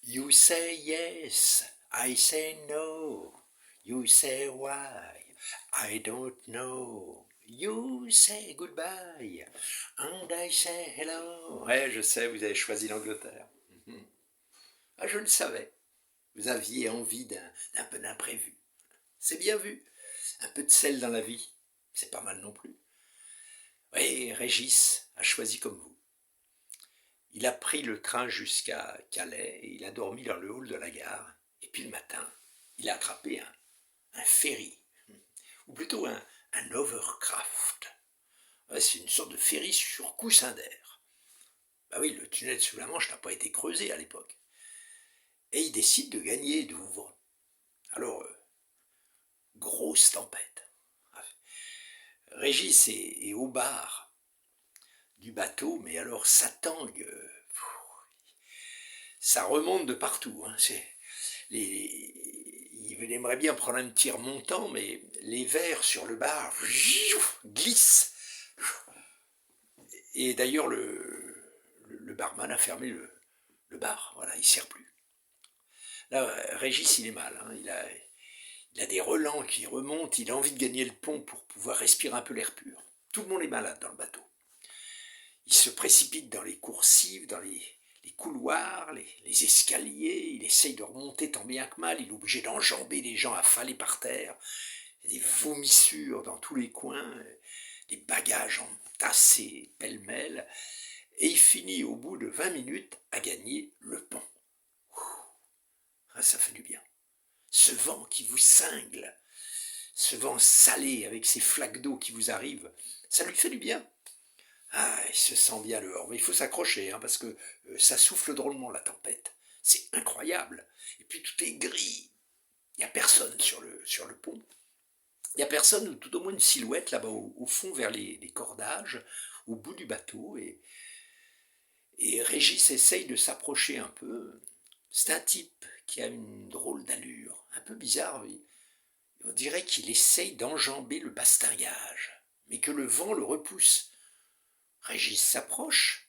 You say yes, I say no. You say why, I don't know. You say goodbye, and I say hello. Ouais, je sais, vous avez choisi l'Angleterre. Ah, je le savais. Vous aviez envie d'un peu d'imprévu. C'est bien vu. Un peu de sel dans la vie, c'est pas mal non plus. Oui, Régis a choisi comme vous. Il a pris le train jusqu'à Calais et il a dormi dans le hall de la gare. Et puis le matin, il a attrapé un ferry, ou plutôt un overcraft. Ouais, c'est une sorte de ferry sur coussin d'air. Bah oui, le tunnel sous la Manche n'a pas été creusé à l'époque. Et il décide de gagner Douvres. Alors, grosse tempête. Régis est au bar du bateau, mais alors ça tangue. Ça remonte de partout. Hein. Il aimerait bien prendre un petit remontant, mais les verres sur le bar glissent. Et d'ailleurs, le barman a fermé le bar. Voilà, il ne sert plus. Là, Régis, il est mal. Hein. Il a des relents qui remontent. Il a envie de gagner le pont pour pouvoir respirer un peu l'air pur. Tout le monde est malade dans le bateau. Il se précipite dans les coursives, dans les couloirs, les escaliers, il essaye de remonter tant bien que mal, il est obligé d'enjamber les gens affalés par terre, il y a des vomissures dans tous les coins, des bagages entassés pêle-mêle, et il finit au bout de 20 minutes à gagner le pont. Ah, ça fait du bien. Ce vent qui vous cingle, ce vent salé avec ces flaques d'eau qui vous arrivent, ça lui fait du bien. Ah, il se sent bien dehors, mais il faut s'accrocher, hein, parce que ça souffle drôlement la tempête. C'est incroyable. Et puis tout est gris. Il n'y a personne sur le pont. Il n'y a personne, ou tout au moins une silhouette là-bas au fond vers les cordages, au bout du bateau. Et Régis essaye de s'approcher un peu. C'est un type qui a une drôle d'allure, un peu bizarre. On dirait qu'il essaye d'enjamber le bastingage, mais que le vent le repousse. Régis s'approche.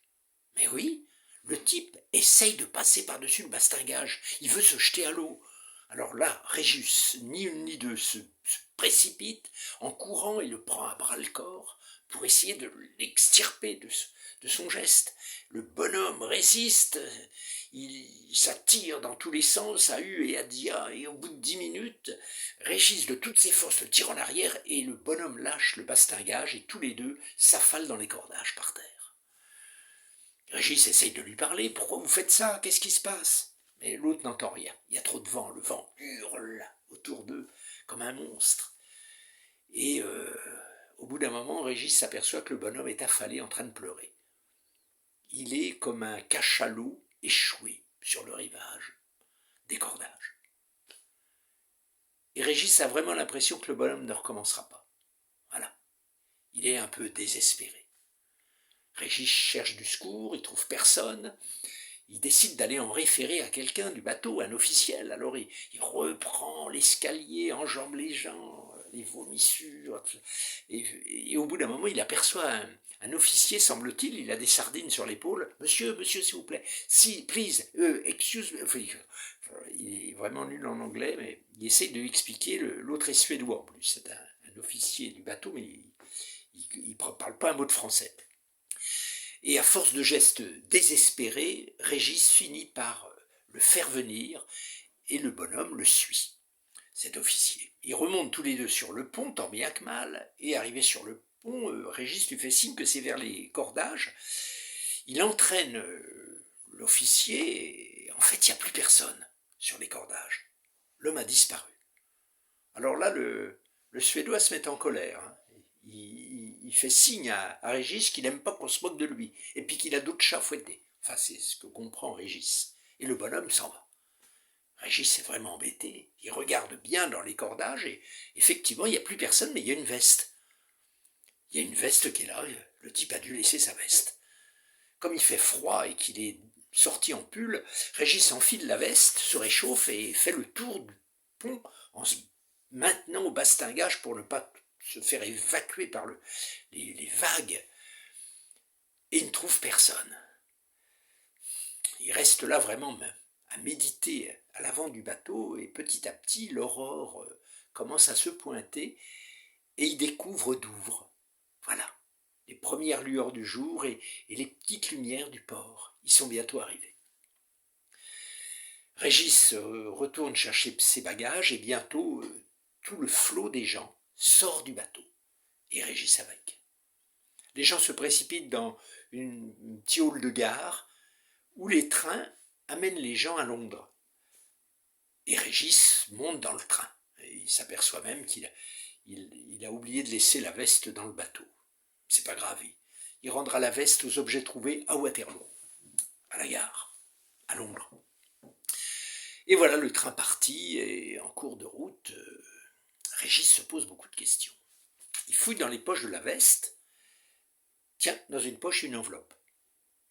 Mais oui, le type essaye de passer par-dessus le bastingage. Il veut se jeter à l'eau. Alors là, Régis, ni une ni deux, se précipite en courant et le prend à bras-le-corps pour essayer de l'extirper de son geste. Le bonhomme résiste, il s'attire dans tous les sens, à hu et à dia, et au bout de 10 minutes, Régis de toutes ses forces le tire en arrière et le bonhomme lâche le bastingage et tous les deux s'affalent dans les cordages par terre. Régis essaye de lui parler. « Pourquoi vous faites ça? Qu'est-ce qui se passe ?» Mais l'autre n'entend rien. Il y a trop de vent. Le vent hurle autour d'eux comme un monstre. Et au bout d'un moment, Régis s'aperçoit que le bonhomme est affalé en train de pleurer. Il est comme un cachalot échoué sur le rivage des cordages. Et Régis a vraiment l'impression que le bonhomme ne recommencera pas. Voilà. Il est un peu désespéré. Régis cherche du secours, il trouve personne. Il décide d'aller en référer à quelqu'un du bateau, un officiel. Alors il reprend l'escalier, enjambe les gens, les vomissures. Et au bout d'un moment, il aperçoit un officier, semble-t-il, il a des sardines sur l'épaule. « Monsieur, s'il vous plaît, si, please, excuse me. » Il est vraiment nul en anglais, mais il essaie de lui expliquer. L'autre est suédois en plus. C'est un officier du bateau, mais il ne parle pas un mot de français. Et à force de gestes désespérés, Régis finit par le faire venir et le bonhomme le suit, cet officier. Ils remontent tous les deux sur le pont, tant bien que mal, et arrivé sur le pont, Régis lui fait signe que c'est vers les cordages. Il entraîne l'officier et en fait il n'y a plus personne sur les cordages. L'homme a disparu. Alors là, le Suédois se met en colère. Hein. Il fait signe à Régis qu'il n'aime pas qu'on se moque de lui, et puis qu'il a d'autres chats fouettés. Enfin, c'est ce que comprend Régis. Et le bonhomme s'en va. Régis est vraiment embêté. Il regarde bien dans les cordages, et effectivement, il n'y a plus personne, mais il y a une veste. Il y a une veste qui est là, le type a dû laisser sa veste. Comme il fait froid et qu'il est sorti en pull, Régis enfile la veste, se réchauffe et fait le tour du pont en se maintenant au bastingage pour ne pas se faire évacuer par les vagues, et il ne trouve personne. Il reste là vraiment à méditer à l'avant du bateau, et petit à petit, l'aurore commence à se pointer, et il découvre Douvres. Voilà, les premières lueurs du jour et les petites lumières du port. Ils sont bientôt arrivés. Régis retourne chercher ses bagages, et bientôt, tout le flot des gens sort du bateau, et Régis avec. Les gens se précipitent dans une petite hall de gare, où les trains amènent les gens à Londres. Et Régis monte dans le train. Et il s'aperçoit même qu'il a oublié de laisser la veste dans le bateau. C'est pas grave. Il rendra la veste aux objets trouvés à Waterloo, à la gare, à Londres. Et voilà le train parti, et en cours de route, Régis se pose beaucoup de questions. Il fouille dans les poches de la veste. Tiens, dans une poche, une enveloppe.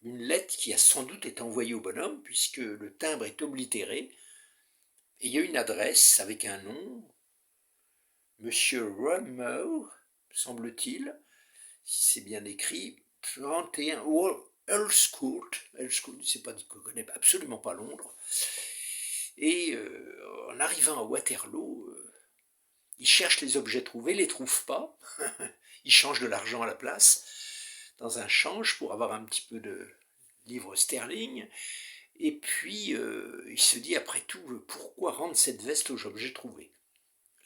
Une lettre qui a sans doute été envoyée au bonhomme, puisque le timbre est oblitéré, et il y a une adresse avec un nom, Monsieur Rameau, semble-t-il, si c'est bien écrit, 31 Earl's Court, c'est pas dit qu'on connaît absolument pas Londres, et en arrivant à Waterloo, il cherche les objets trouvés, les trouve pas, il change de l'argent à la place, dans un change pour avoir un petit peu de livres sterling, et puis il se dit après tout, pourquoi rendre cette veste aux objets trouvés?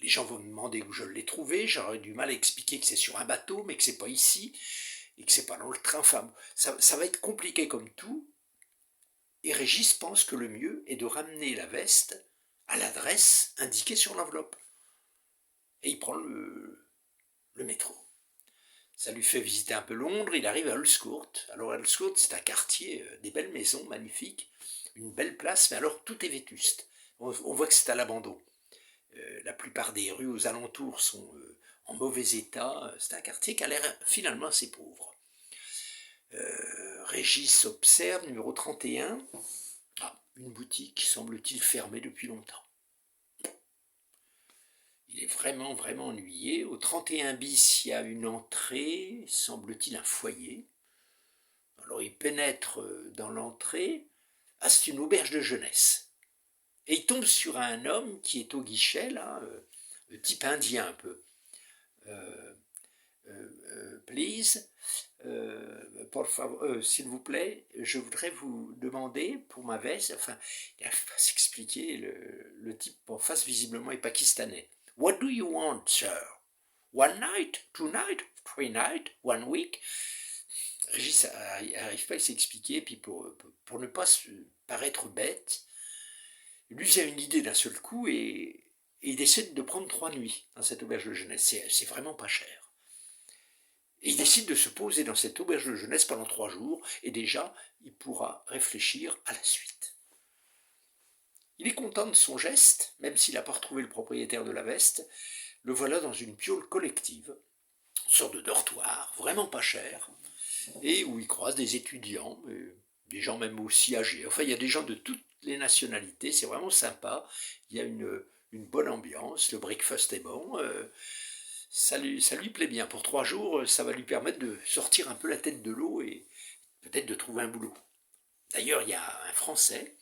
Les gens vont me demander où je l'ai trouvé, j'aurais du mal à expliquer que c'est sur un bateau, mais que c'est pas ici, et que c'est pas dans le train, enfin, ça va être compliqué comme tout, et Régis pense que le mieux est de ramener la veste à l'adresse indiquée sur l'enveloppe. Et il prend le métro. Ça lui fait visiter un peu Londres, il arrive à Earl's Court. Alors Earl's Court, c'est un quartier, des belles maisons, magnifiques, une belle place, mais alors tout est vétuste. On voit que c'est à l'abandon. La plupart des rues aux alentours sont en mauvais état. C'est un quartier qui a l'air finalement assez pauvre. Régis observe, numéro 31, une boutique, semble-t-il, fermée depuis longtemps. Il est vraiment, vraiment ennuyé. Au 31 bis, il y a une entrée, semble-t-il un foyer. Alors il pénètre dans l'entrée. Ah, c'est une auberge de jeunesse. Et il tombe sur un homme qui est au guichet, là, type indien un peu. Please, pour favor, s'il vous plaît, je voudrais vous demander pour ma veste, enfin, il n'arrive pas à s'expliquer, le type en face visiblement est pakistanais. What do you want, sir? One night, two nights, three nights, one week? Régis n'arrive pas à s'expliquer, puis pour ne pas paraître bête, lui a une idée d'un seul coup, et il décide de prendre 3 nuits dans cette auberge de jeunesse. C'est vraiment pas cher. Et il décide de se poser dans cette auberge de jeunesse pendant 3 jours, et déjà, il pourra réfléchir à la suite. Il est content de son geste, même s'il n'a pas retrouvé le propriétaire de la veste. Le voilà dans une piole collective, une sorte de dortoir, vraiment pas cher, et où il croise des étudiants, des gens même aussi âgés. Enfin, il y a des gens de toutes les nationalités, c'est vraiment sympa. Il y a une bonne ambiance, le breakfast est bon. Ça lui plaît bien. Pour 3 jours, ça va lui permettre de sortir un peu la tête de l'eau et peut-être de trouver un boulot. D'ailleurs, il y a un Français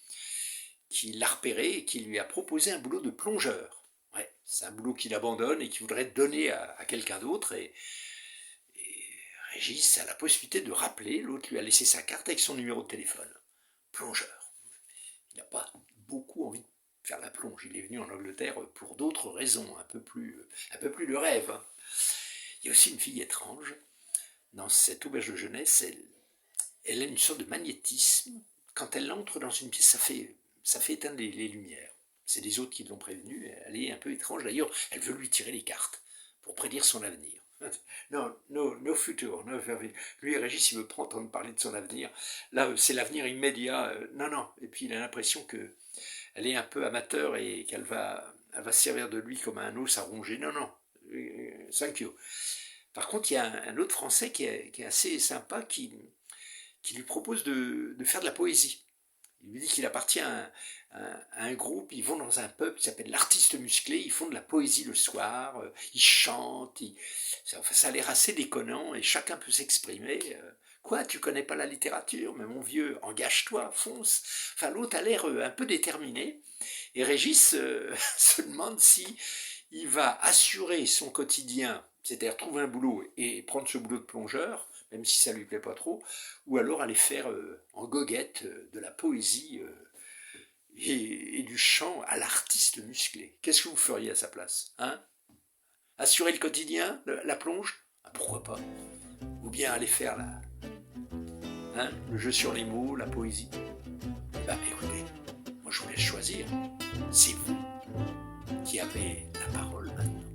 qui l'a repéré et qui lui a proposé un boulot de plongeur. Ouais, c'est un boulot qu'il abandonne et qu'il voudrait donner à quelqu'un d'autre. Et Régis a la possibilité de rappeler. L'autre lui a laissé sa carte avec son numéro de téléphone. Plongeur. Il n'a pas beaucoup envie de faire la plonge. Il est venu en Angleterre pour d'autres raisons, un peu plus de rêve. Il y a aussi une fille étrange. Dans cette auberge de jeunesse, elle a une sorte de magnétisme. Quand elle entre dans une pièce, ça fait éteindre les lumières. C'est les autres qui l'ont prévenue. Elle est un peu étrange. D'ailleurs, elle veut lui tirer les cartes pour prédire son avenir. Non, no futur. No, lui, Régis, il veut pas entendre parler de son avenir. Là, c'est l'avenir immédiat. Non. Et puis, il a l'impression qu'elle est un peu amateur et qu'elle va servir de lui comme un os à ronger. Non. Thank you. Par contre, il y a un autre Français qui est assez sympa, qui lui propose de faire de la poésie. Il lui dit qu'il appartient à un groupe, ils vont dans un pub qui s'appelle l'Artiste Musclé, ils font de la poésie le soir, ils chantent, ça a l'air assez déconnant, et chacun peut s'exprimer, Quoi, tu connais pas la littérature? Mais mon vieux, engage-toi, fonce. Enfin, l'autre a l'air un peu déterminé. Et Régis se demande si il va assurer son quotidien, c'est-à-dire trouver un boulot et prendre ce boulot de plongeur, même si ça lui plaît pas trop, ou alors aller faire en goguette de la poésie et du chant à l'artiste musclé. Qu'est-ce que vous feriez à sa place, hein? Assurer le quotidien, la plonge? Ah, pourquoi pas? Ou bien aller faire le jeu sur les mots, la poésie? Bah écoutez, moi je vous laisse choisir. C'est vous qui avez la parole maintenant.